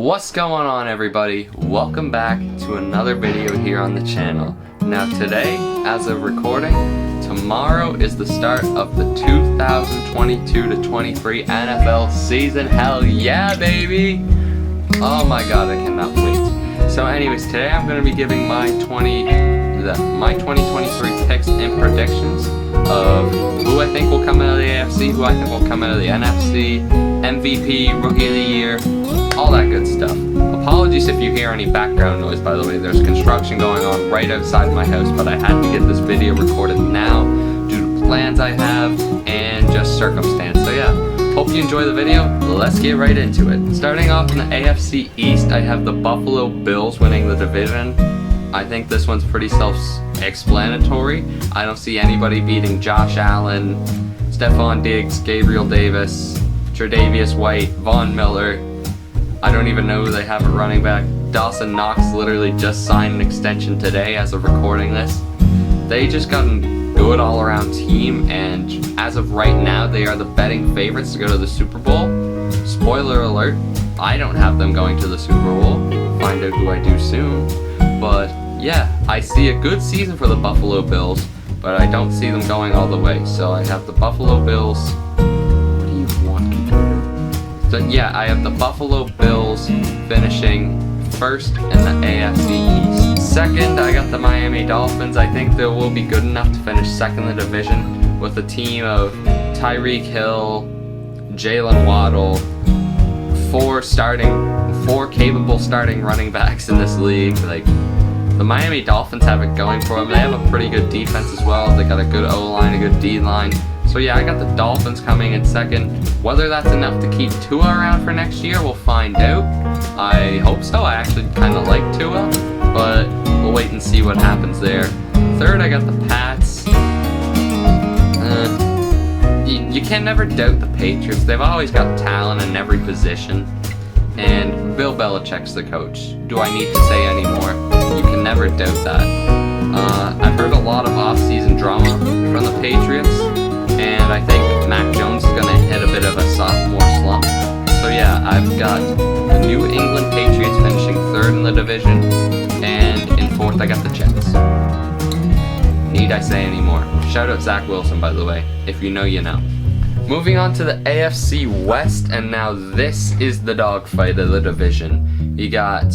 What's going on, everybody? Welcome back to another video here on the channel. Now today, as of recording, tomorrow is the start of the 2022-23 NFL season. Hell yeah, baby! Oh my god, I cannot wait. So anyways, today I'm going to be giving my 2023 picks and predictions of who I think will come out of the AFC, who I think will come out of the NFC, MVP, Rookie of the Year, all that good stuff. Apologies if you hear any background noise, by the way. There's construction going on right outside my house, but I had to get this video recorded now due to plans I have and just circumstance. So yeah, hope you enjoy the video. Let's get right into it. Starting off in the AFC East, I have the Buffalo Bills winning the division. I think this one's pretty self-explanatory. I don't see anybody beating Josh Allen, Stephon Diggs, Gabriel Davis, Tre'Davious White, Von Miller. I don't even know who they have at running back. Dawson Knox literally just signed an extension today as of recording this. They just got a good all-around team, and as of right now, they are the betting favorites to go to the Super Bowl. Spoiler alert, I don't have them going to the Super Bowl. Find out who I do soon. But yeah, I see a good season for the Buffalo Bills, but I don't see them going all the way. So I have the Buffalo Bills. What do you want to do? So yeah, I have the Buffalo Bills finishing first in the AFC East. Second, I got the Miami Dolphins. I think they will be good enough to finish second in the division with a team of Tyreek Hill, Jalen Waddle, four capable starting running backs in this league. Like, the Miami Dolphins have it going for them. They have a pretty good defense as well. They got a good O-line, a good D-line. So yeah, I got the Dolphins coming in second. Whether that's enough to keep Tua around for next year, we'll find out. I hope so. I actually kind of like Tua, but we'll wait and see what happens there. Third, I got the Pats. You can never doubt the Patriots. They've always got talent in every position. And Bill Belichick's the coach. Do I need to say any more? You can never doubt that. I've heard a lot of off-season drama from the Patriots, and I think Mac Jones is going to hit a bit of a sophomore slump. So yeah, I've got the New England Patriots finishing third in the division, and in fourth I got the Jets. Need I say any more? Shout out Zach Wilson, by the way. If you know, you know. Moving on to the AFC West, and now this is the dogfight of the division. You got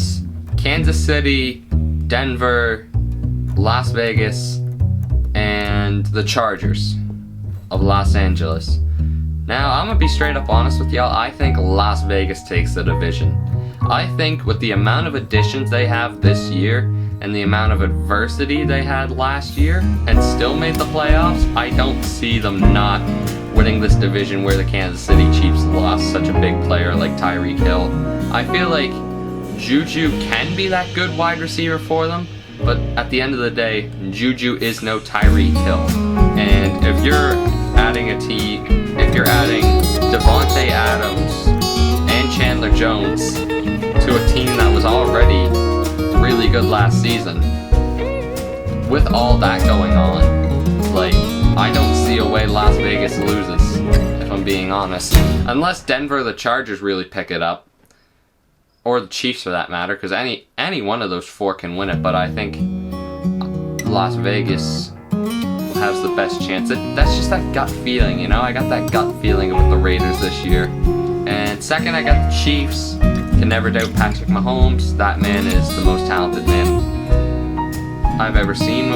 Kansas City, Denver, Las Vegas, and the Chargers of Los Angeles. Now, I'm going to be straight up honest with y'all. I think Las Vegas takes the division. I think with the amount of additions they have this year and the amount of adversity they had last year and still made the playoffs, I don't see them not winning this division where the Kansas City Chiefs lost such a big player like Tyreek Hill. I feel like Juju can be that good wide receiver for them, but at the end of the day, Juju is no Tyreek Hill. And if you're adding Devontae Adams and Chandler Jones to a team that was already really good last season, with all that going on, like, I don't see a way Las Vegas loses, if I'm being honest. Unless Denver or the Chargers really pick it up. Or the Chiefs, for that matter, because any one of those four can win it, but I think Las Vegas has the best chance. That's just that gut feeling, you know? I got that gut feeling with the Raiders this year. And second, I got the Chiefs. Can never doubt Patrick Mahomes. That man is the most talented man I've ever seen.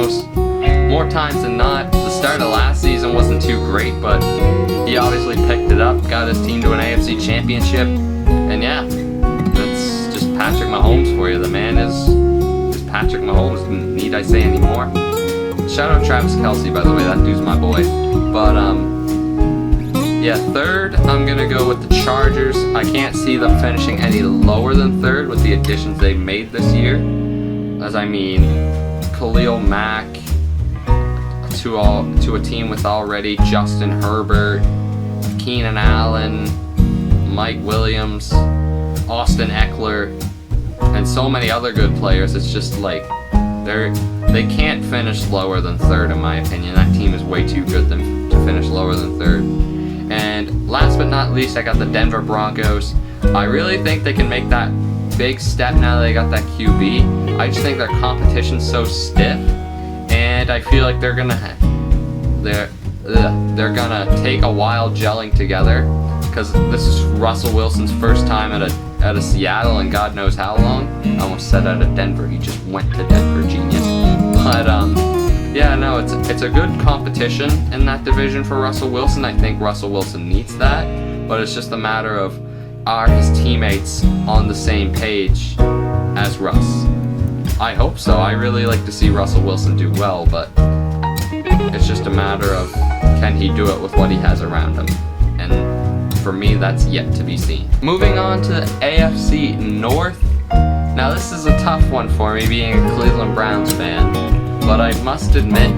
More times than not. The start of last season wasn't too great, but he obviously picked it up, got his team to an AFC championship, and yeah, that's just Patrick Mahomes for you. The man is Patrick Mahomes. Need I say any more? Shout out Travis Kelce, by the way. That dude's my boy. But yeah, third, I'm gonna go with the Chargers. I can't see them finishing any lower than third with the additions they've made this year. As I mean, Khalil Mack to a team with already Justin Herbert, Keenan Allen, Mike Williams, Austin Eckler, and so many other good players. It's just like they can't finish lower than third, in my opinion. That team is way too good to finish lower than third. And last but not least, I got the Denver Broncos. I really think they can make that big step now that they got that QB. I just think their competition's so stiff, and I feel like they're gonna take a while gelling together, because this is Russell Wilson's first time at a Seattle and God knows how long. I almost said out of Denver. He just went to Denver, genius. But yeah, no, it's a good competition in that division for Russell Wilson. I think Russell Wilson needs that, but it's just a matter of, are his teammates on the same page as Russ? I hope so. I really like to see Russell Wilson do well, but it's just a matter of, can he do it with what he has around him? And for me, that's yet to be seen. Moving on to the AFC North. Now this is a tough one for me, being a Cleveland Browns fan, but I must admit,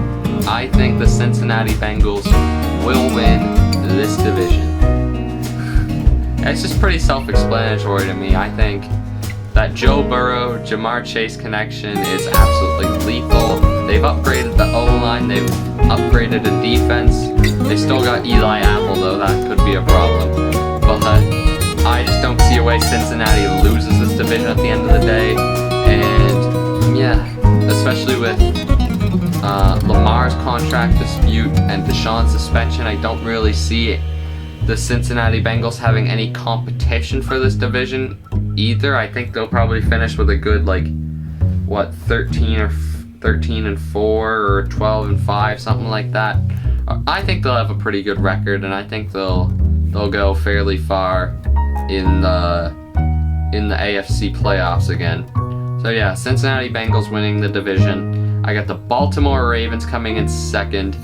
I think the Cincinnati Bengals will win this division. It's just pretty self-explanatory to me. I think that Joe Burrow, Jamar Chase connection is absolutely lethal. They've upgraded the O-line, they've upgraded the defense. They still got Eli Apple though, that could be a problem. But I just don't see a way Cincinnati loses this division at the end of the day. And yeah, especially with Lamar's contract dispute and Deshaun's suspension, I don't really see the Cincinnati Bengals having any competition for this division either. I think they'll probably finish with a good 13 and 4 or 12 and 5, something like that. I think they'll have a pretty good record, and I think they'll go fairly far in the AFC playoffs again. So yeah, Cincinnati Bengals winning the division. I got the Baltimore Ravens coming in second.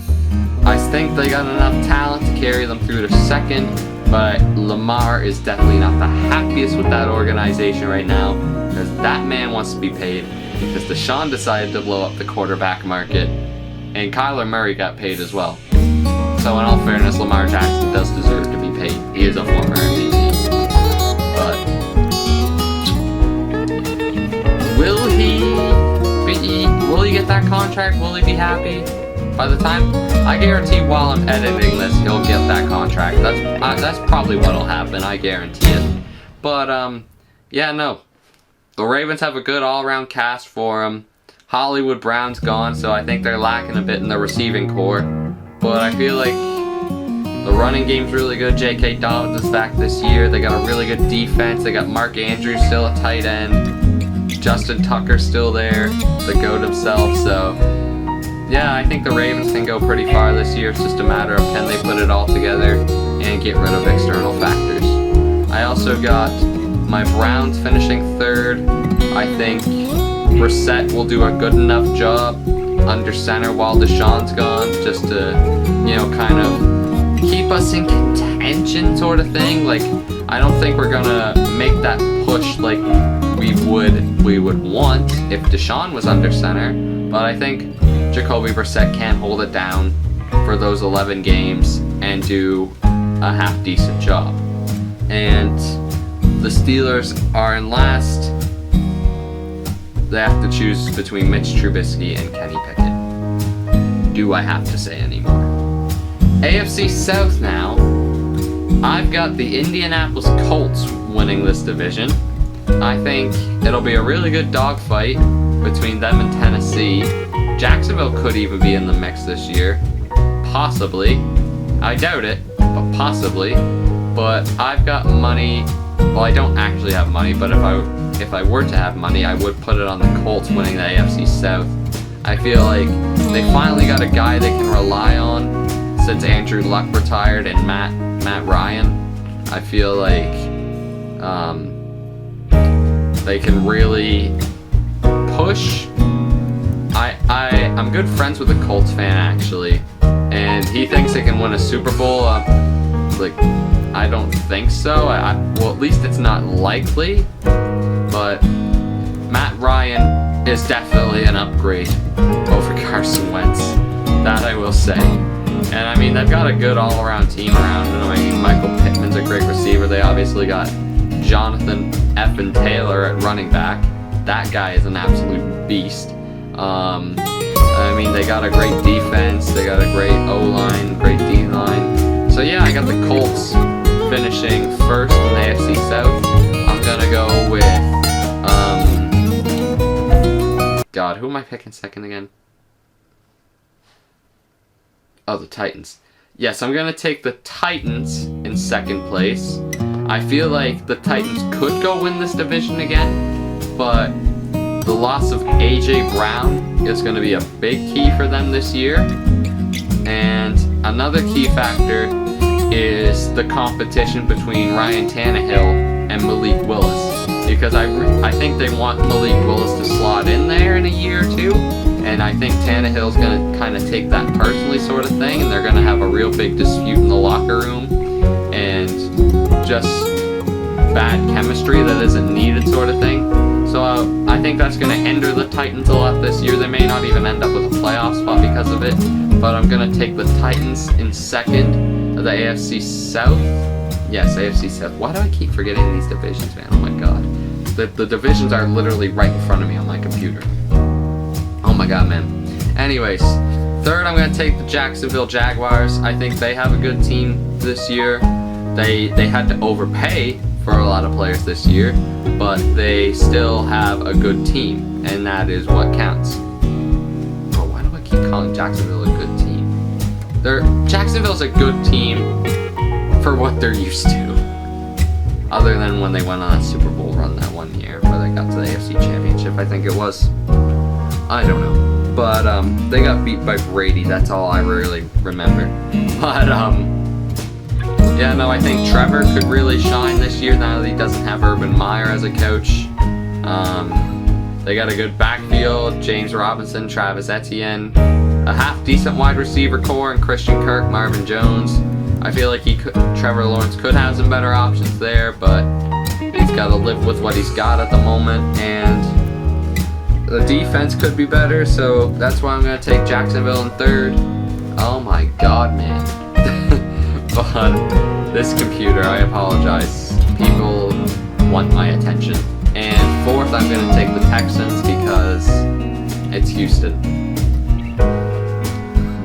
I think they got enough talent to carry them through to second, but Lamar is definitely not the happiest with that organization right now, because that man wants to be paid, because Deshaun decided to blow up the quarterback market, and Kyler Murray got paid as well. So in all fairness, Lamar Jackson does deserve to be paid. He is a former MVP. But will he get that contract? Will he be happy? By the time, I guarantee while I'm editing this, he'll get that contract. That's probably what'll happen. I guarantee it. But yeah, no. The Ravens have a good all-around cast for them. Hollywood Brown's gone, so I think they're lacking a bit in the receiving core. But I feel like the running game's really good. J.K. Dobbins is back this year. They got a really good defense. They got Mark Andrews still at tight end. Justin Tucker's still there, the GOAT himself. So yeah, I think the Ravens can go pretty far this year. It's just a matter of, can they put it all together and get rid of external factors. I also got my Browns finishing third. I think Brissett will do a good enough job under center while Deshaun's gone, just to, kind of keep us in contention sort of thing. I don't think we're gonna make that push like we would want if Deshaun was under center, but I think Jacoby Brissett can hold it down for those 11 games and do a half-decent job. And the Steelers are in last. They have to choose between Mitch Trubisky and Kenny Pickett. Do I have to say anymore? AFC South now. I've got the Indianapolis Colts winning this division. I think it'll be a really good dogfight between them and Tennessee. Jacksonville could even be in the mix this year. Possibly. I doubt it, but possibly. But I've got money. Well, I don't actually have money, but if I were to have money, I would put it on the Colts winning the AFC South. I feel like they finally got a guy they can rely on since Andrew Luck retired and Matt Ryan. I feel like they can really push. I'm good friends with a Colts fan actually, and he thinks they can win a Super Bowl. I don't think so. Well, at least it's not likely. But Matt Ryan is definitely an upgrade over Carson Wentz. That I will say. And I mean, they've got a good all-around team around them. I mean, Michael Pittman's a great receiver. They obviously got Jonathan F. Taylor at running back. That guy is an absolute beast. I mean, they got a great defense. They got a great O-line, great D-line. So yeah, I got the Colts finishing first in the AFC South. I'm gonna go with God, who am I picking second again? Oh, the Titans. Yes, I'm going to take the Titans in second place. I feel like the Titans could go win this division again, but the loss of A.J. Brown is going to be a big key for them this year. And another key factor is the competition between Ryan Tannehill and Malik Willis. Because I think they want Malik Willis to slot in there in a year or two. And I think Tannehill's going to kind of take that personally sort of thing. And they're going to have a real big dispute in the locker room. And just bad chemistry that isn't needed sort of thing. So I think that's going to hinder the Titans a lot this year. They may not even end up with a playoff spot because of it. But I'm going to take the Titans in second of the AFC South. Yes, AFC South. Why do I keep forgetting these divisions, man? Oh my god. The divisions are literally right in front of me on my computer. Oh my god, man. Anyways, third I'm going to take the Jacksonville Jaguars. I think they have a good team this year. They had to overpay for a lot of players this year, but they still have a good team, and that is what counts. Oh, why do I keep calling Jacksonville a good team? Jacksonville's a good team for what they're used to. Other than when they went on a Super Bowl run that one year where they got to the AFC Championship, I think it was. I don't know. But they got beat by Brady, that's all I really remember. But yeah, no, I think Trevor could really shine this year now that he doesn't have Urban Meyer as a coach. They got a good backfield, James Robinson, Travis Etienne, a half-decent wide receiver core, and Christian Kirk, Marvin Jones. I feel like Trevor Lawrence could have some better options there, but he's got to live with what he's got at the moment, and the defense could be better, so that's why I'm going to take Jacksonville in third. Oh my god, man. But this computer, I apologize. People want my attention. And fourth, I'm going to take the Texans because it's Houston.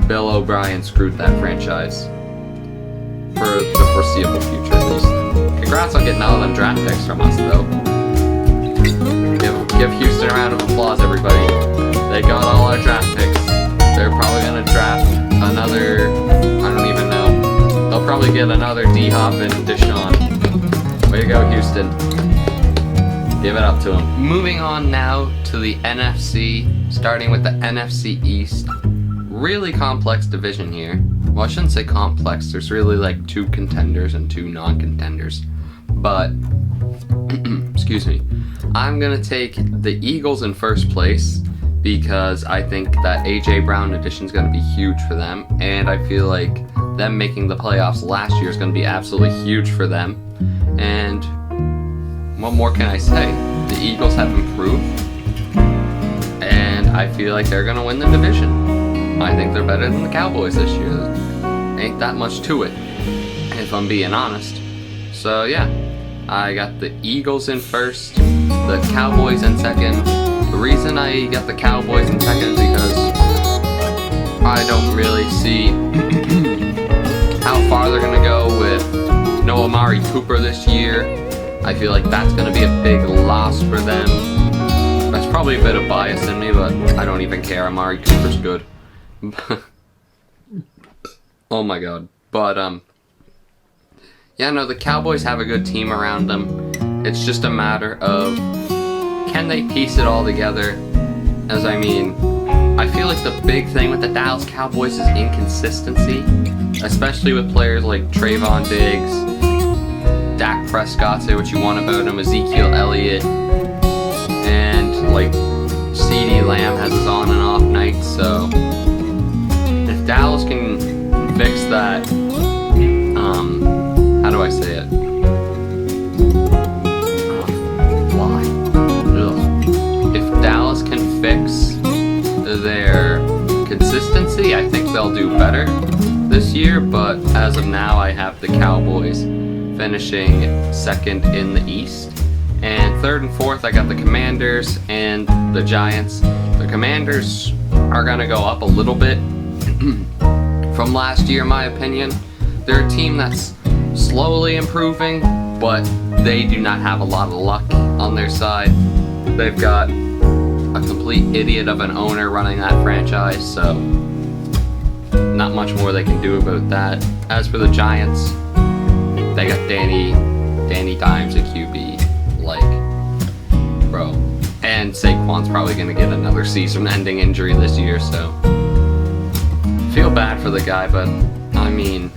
Bill O'Brien screwed that franchise. For the foreseeable future, at least. Congrats on getting all of them draft picks from us, though. Give Houston a round of applause, everybody. They got all our draft picks. They're probably going to draft another, I don't even know. They'll probably get another D-Hop and Deshaun. Way to go, Houston. Give it up to them. Moving on now to the NFC, starting with the NFC East. Really complex division here. Well, I shouldn't say complex. There's really like two contenders and two non-contenders. But, excuse me. I'm going to take the Eagles in first place because I think that A.J. Brown addition is going to be huge for them. And I feel like them making the playoffs last year is going to be absolutely huge for them. And what more can I say? The Eagles have improved. And I feel like they're going to win the division. I think they're better than the Cowboys this year. Ain't that much to it, if I'm being honest. So yeah, I got the Eagles in first, the Cowboys in second. The reason I got the Cowboys in second is because I don't really see how far they're going to go with no Amari Cooper this year. I feel like that's going to be a big loss for them. That's probably a bit of bias in me, but I don't even care. Amari Cooper's good. Oh my god. But, yeah, no, the Cowboys have a good team around them. It's just a matter of, can they piece it all together? As I mean, I feel like the big thing with the Dallas Cowboys is inconsistency. Especially with players like Trayvon Diggs, Dak Prescott, say what you want about him, Ezekiel Elliott, and, like, CeeDee Lamb has his on and off nights, so if Dallas can fix that, how do I say it? Why? Ugh. If Dallas can fix their consistency, I think they'll do better this year, but as of now, I have the Cowboys finishing second in the East. And third and fourth, I got the Commanders and the Giants. The Commanders are going to go up a little bit from last year, in my opinion. They're a team that's slowly improving, but they do not have a lot of luck on their side. They've got a a complete idiot of an owner running that franchise, so not much more they can do about that. As for the Giants, they got Danny Dimes at QB. Like, bro. And Saquon's probably going to get another season-ending injury this year, so feel bad for the guy, but I mean,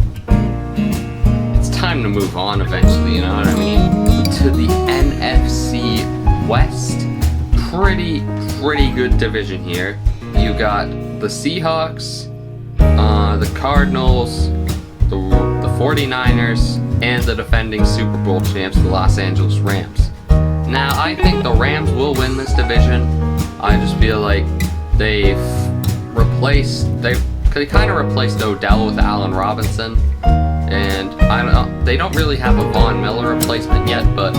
it's time to move on eventually, you know what I mean? To the NFC West, pretty good division here. You got the Seahawks, the Cardinals, the 49ers, and the defending Super Bowl champs, the Los Angeles Rams. Now, I think the Rams will win this division. I just feel like they kind of replaced Odell with Allen Robinson, and they don't really have a Von Miller replacement yet, but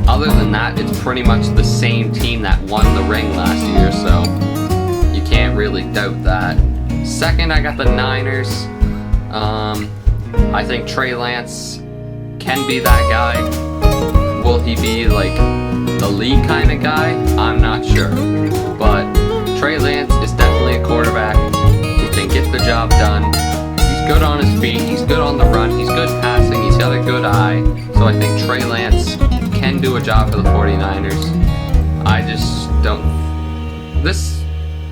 other than that, it's pretty much the same team that won the ring last year, so you can't really doubt that. Second, I got the Niners. I think Trey Lance can be that guy. Will he be like the lead kind of guy? I'm not sure. But Trey Lance is definitely a quarterback who can get the job done. He's good on his feet, he's good on the run, he's good passing, he's got a good eye. So I think Trey Lance can do a job for the 49ers.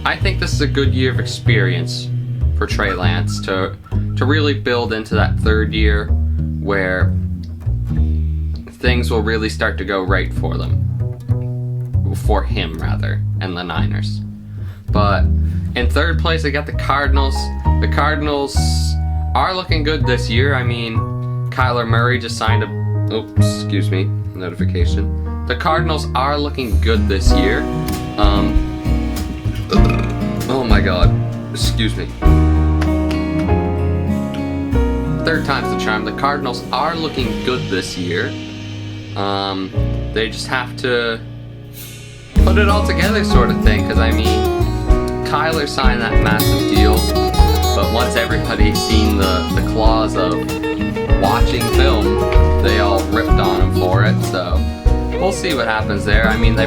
I think this is a good year of experience for Trey Lance to really build into that third year where things will really start to go right for him rather, and the Niners. But in third place, I got the Cardinals. The Cardinals are looking good this year. I mean, Kyler Murray just signed notification. The Cardinals are looking good this year. Oh my god, excuse me. Third time's the charm. The Cardinals are looking good this year. They just have to put it all together, sort of thing, because I mean, Kyler signed that massive deal, but once everybody's seen the clause of watching film, they all ripped on him for it, so we'll see what happens there. I mean, they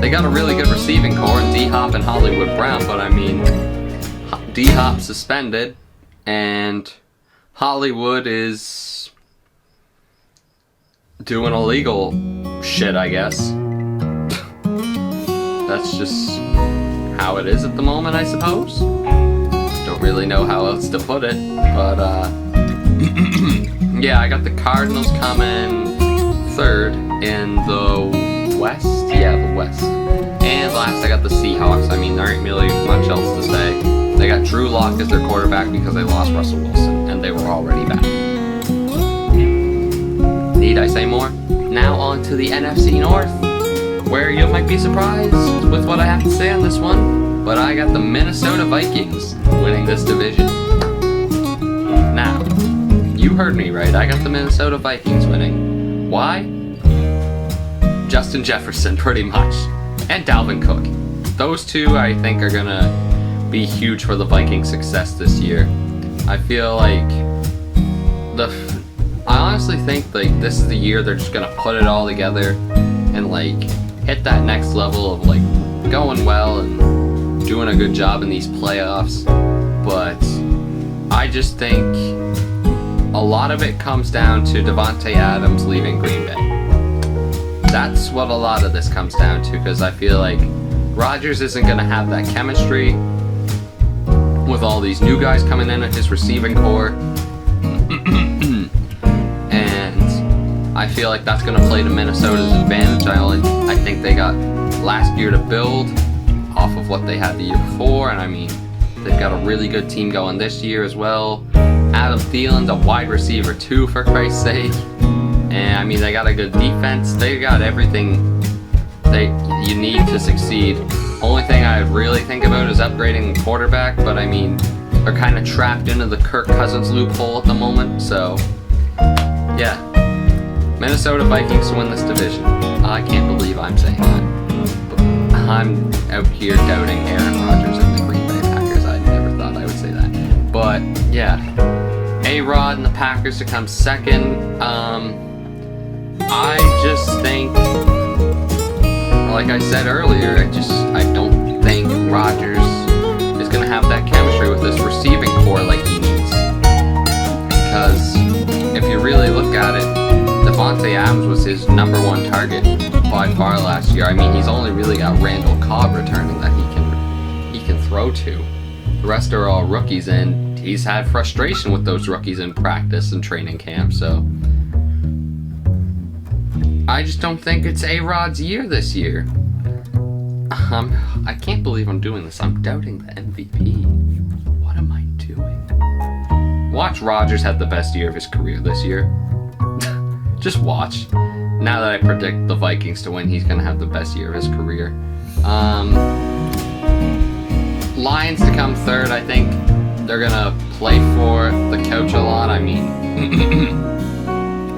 got a really good receiving core in D-Hop and Hollywood Brown, but I mean, D-Hop suspended, and Hollywood is doing illegal shit, I guess. That's just how it is at the moment, I suppose. Don't really know how else to put it, but yeah, I got the Cardinals coming third in the West. Yeah, the West. And last, I got the Seahawks. I mean, there ain't really much else to say. They got Drew Lock as their quarterback because they lost Russell Wilson, and they were already back. Need I say more? Now on to the NFC North, where you might be surprised with what I have to say on this one, but I got the Minnesota Vikings winning this division. Now, you heard me right, I got the Minnesota Vikings winning. Why? Justin Jefferson, pretty much, and Dalvin Cook. Those two, I think, are gonna be huge for the Vikings' success this year. I feel like I honestly think like this is the year they're just gonna put it all together and like hit that next level of like going well and doing a good job in these playoffs. But I just think a lot of it comes down to Davante Adams leaving Green Bay. That's what a lot of this comes down to, because I feel like Rodgers isn't gonna have that chemistry with all these new guys coming in at his receiving core. And I feel like that's going to play to Minnesota's advantage. I think they got last year to build off of what they had the year before, and I mean, they've got a really good team going this year as well. Adam Thielen's a wide receiver too, for Christ's sake. And I mean, they got a good defense. They got everything you need to succeed. Only thing I really think about is upgrading the quarterback, but I mean, they're kind of trapped into the Kirk Cousins loophole at the moment, so yeah. Minnesota Vikings win this division. I can't believe I'm saying that. But I'm out here doubting Aaron Rodgers and the Green Bay Packers. I never thought I would say that. But yeah, A-Rod and the Packers to come second. I just think like I said earlier, I don't think Rodgers is going to have that chemistry with this receiving core like he needs. Because if you really look at it, Davante Adams was his #1 target by far last year. I mean, he's only really got Randall Cobb returning that he can throw to. The rest are all rookies, and he's had frustration with those rookies in practice and training camp, so I just don't think it's A-Rod's year this year. I can't believe I'm doing this. I'm doubting the MVP. What am I doing? Watch Rodgers have the best year of his career this year. Just watch. Now that I predict the Vikings to win, he's going to have the best year of his career. Lions to come third. I think they're going to play for the coach a lot. I mean,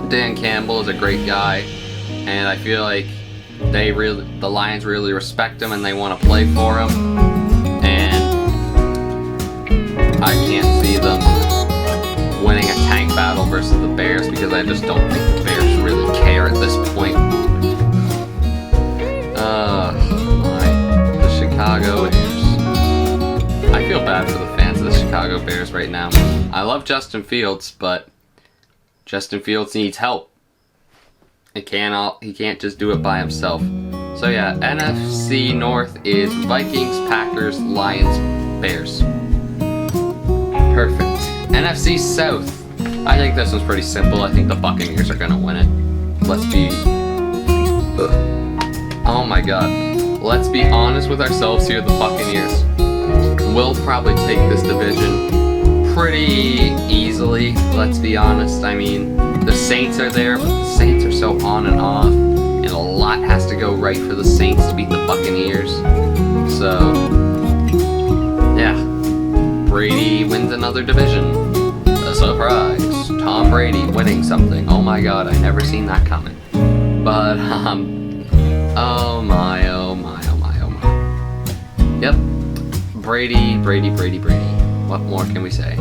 Dan Campbell is a great guy, and I feel like the Lions really respect him and they want to play for him. And I can't see them winning a tank battle versus the Bears because I just don't think the Bears really care at this point. The Chicago Bears. I feel bad for the fans of the Chicago Bears right now. I love Justin Fields, but Justin Fields needs help. He can't just do it by himself. So yeah, NFC North is Vikings, Packers, Lions, Bears. Perfect. NFC South. I think this one's pretty simple. I think the Buccaneers are gonna win it. Oh my god. Let's be honest with ourselves here. The Buccaneers will probably take this division pretty easily. Let's be honest. I mean, the Saints are there, but the Saints are so on and off, and a lot has to go right for the Saints to beat the Buccaneers. So, yeah, Brady wins another division. A surprise. Tom Brady winning something. Oh my god, I never seen that coming. But, oh my, oh my, oh my, oh my. Yep, Brady. What more can we say?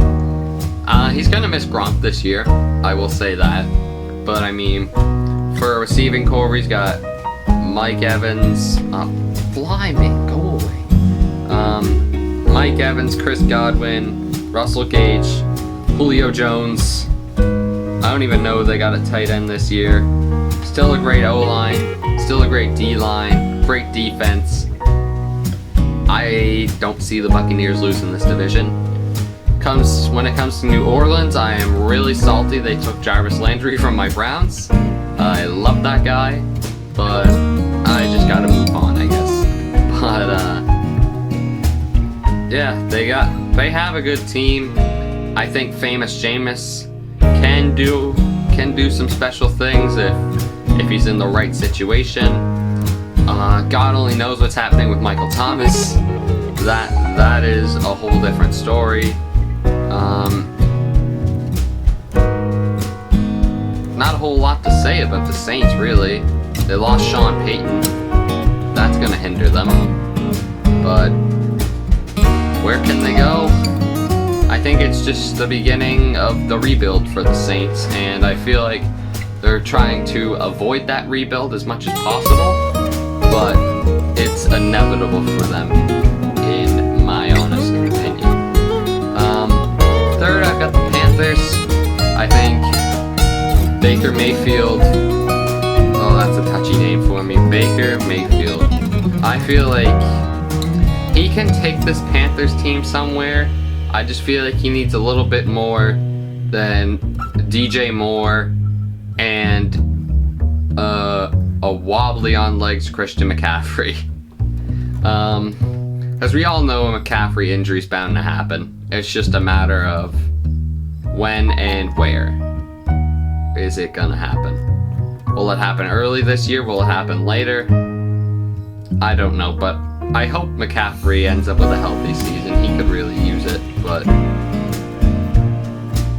He's gonna miss Gronk this year, I will say that. But I mean, for a receiving core, he's got Mike Evans. Blimey, go away. Mike Evans, Chris Godwin, Russell Gage, Julio Jones. I don't even know they got a tight end this year. Still a great O-line, still a great D-line, great defense. I don't see the Buccaneers losing this division. When it comes to New Orleans, I am really salty they took Jarvis Landry from my Browns. I love that guy, but I just gotta move on, I guess. But yeah, they have a good team. I think Famous Jameis can do some special things if he's in the right situation. God only knows what's happening with Michael Thomas. That is a whole different story. Not a whole lot to say about the Saints, really. They lost Sean Payton. That's gonna hinder them. But where can they go? I think it's just the beginning of the rebuild for the Saints, and I feel like they're trying to avoid that rebuild as much as possible, but it's inevitable for them, in my honest opinion. Third, I've got the Panthers. I think Baker Mayfield. Oh, that's a touchy name for me. Baker Mayfield. I feel like he can take this Panthers team somewhere. I just feel like he needs a little bit more than DJ Moore and a wobbly on legs Christian McCaffrey. As we all know, a McCaffrey injury is bound to happen. It's just a matter of when and where is it gonna happen. Will it happen early this year? Will it happen later? I don't know, but I hope McCaffrey ends up with a healthy season. He could really use it, but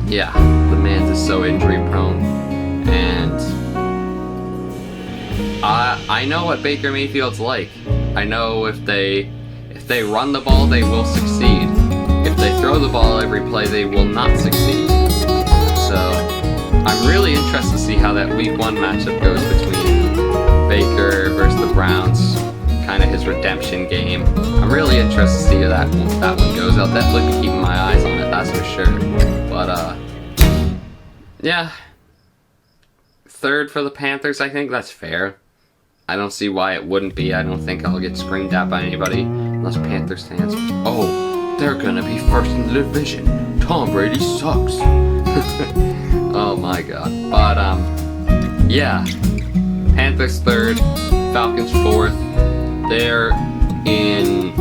yeah, the man's is so injury prone, and I know what Baker Mayfield's like. I know if they run the ball, they will succeed. If they throw the ball every play, they will not succeed. So I'm really interested to see how that Week 1 matchup goes between Baker versus the Browns. redemption game. I'm really interested to see how that one goes. I'll definitely be keeping my eyes on it, that's for sure. But, yeah. Third for the Panthers, I think that's fair. I don't see why it wouldn't be. I don't think I'll get screamed at by anybody unless Panthers fans. Oh, they're gonna be first in the division. Tom Brady sucks. Oh my god. But, yeah. Panthers third, Falcons fourth. They're in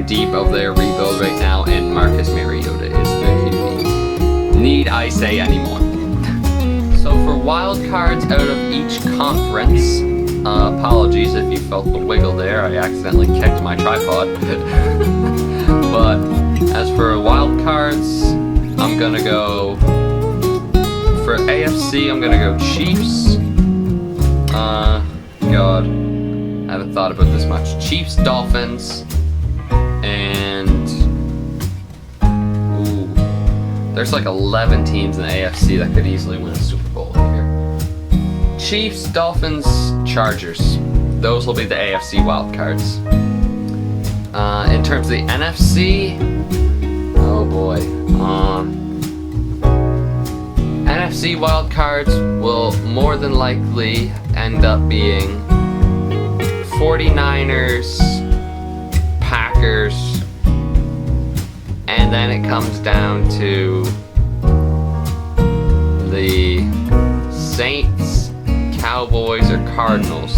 deep of their rebuild right now, and Marcus Mariota is the QB. Need I say anymore? So for wild cards out of each conference, apologies if you felt the wiggle there. I accidentally kicked my tripod. But as for wild cards, I'm gonna go for AFC. I'm gonna go Chiefs. God, I haven't thought about this much. Chiefs, Dolphins, and there's like 11 teams in the AFC that could easily win a Super Bowl here. Chiefs, Dolphins, Chargers. Those will be the AFC wildcards. In terms of the NFC, oh boy. NFC wildcards will more than likely end up being 49ers, Packers, and then it comes down to the Saints, Cowboys, or Cardinals.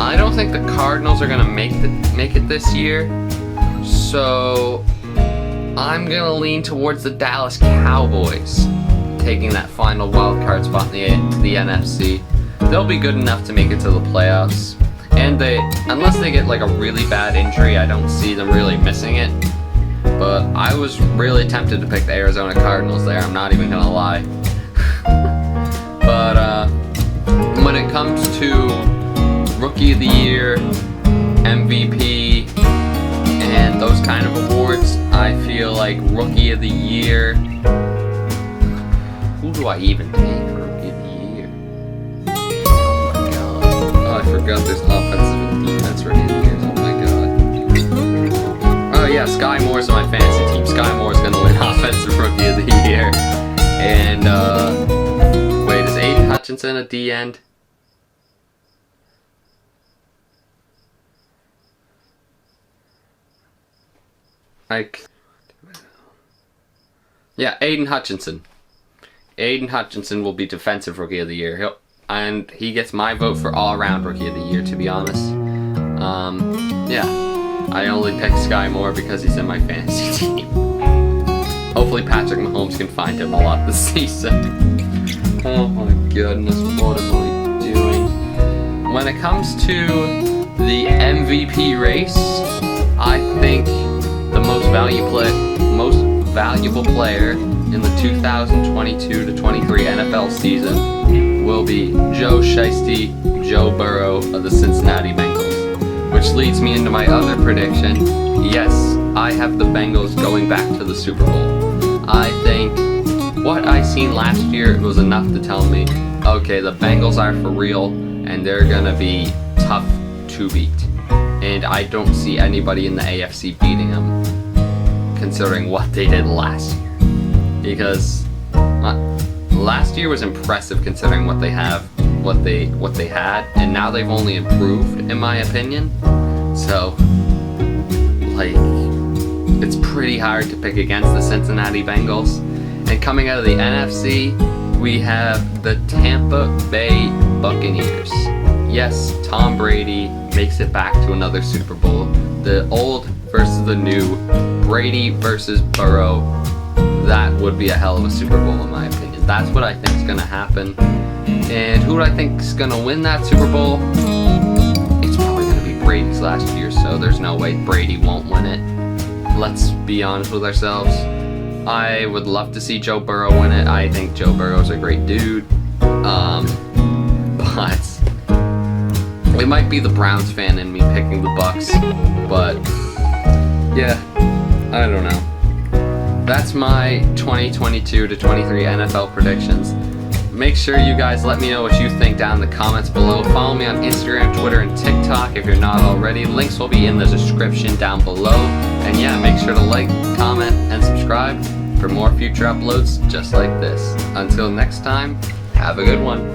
I don't think the Cardinals are gonna make it this year, so I'm gonna lean towards the Dallas Cowboys taking that final wildcard spot in the NFC. They'll be good enough to make it to the playoffs, and unless they get like a really bad injury, I don't see them really missing it. But I was really tempted to pick the Arizona Cardinals there, I'm not even gonna lie. But when it comes to Rookie of the Year, MVP, and those kind of awards, I feel like Rookie of the Year, who do I even take for Rookie of the Year? Oh my god. Oh, I forgot there's offensive and defense Rookie of the Year. Oh my god. Oh yeah, Sky Moore's on my fantasy team. Sky Moore's gonna win offensive Rookie of the Year. And, wait, is Aiden Hutchinson a D-end? Yeah, Aiden Hutchinson. Aiden Hutchinson will be Defensive Rookie of the Year. And he gets my vote for all-around Rookie of the Year, to be honest. Yeah. I only picked Sky Moore because he's in my fantasy team. Hopefully Patrick Mahomes can find him a lot this season. Oh my goodness, what am I doing? When it comes to the MVP race, I think the most valuable player in the 2022-23 NFL season will be Joe Shiesty, Joe Burrow of the Cincinnati Bengals. Which leads me into my other prediction. Yes, I have the Bengals going back to the Super Bowl. I think what I seen last year was enough to tell me, okay, the Bengals are for real and they're gonna be tough to beat. And I don't see anybody in the AFC beating them, considering what they did last year. Because last year was impressive considering what they had, and now they've only improved, in my opinion. So, like, it's pretty hard to pick against the Cincinnati Bengals. And coming out of the NFC, we have the Tampa Bay Buccaneers. Yes, Tom Brady makes it back to another Super Bowl. The old versus the new, Brady versus Burrow. That would be a hell of a Super Bowl in my opinion. That's what I think is going to happen. And who do I think is going to win that Super Bowl? It's probably going to be Brady's last year, so there's no way Brady won't win it. Let's be honest with ourselves. I would love to see Joe Burrow win it. I think Joe Burrow's a great dude. But it might be the Browns fan in me picking the Bucks. But yeah, I don't know. That's my 2022-23 NFL predictions. make sure you guys let me know what you think down in the comments below. Follow me on Instagram, Twitter, and TikTok if you're not already. Links will be in the description down below. And yeah, make sure to like, comment, and subscribe for more future uploads just like this. Until next time, have a good one.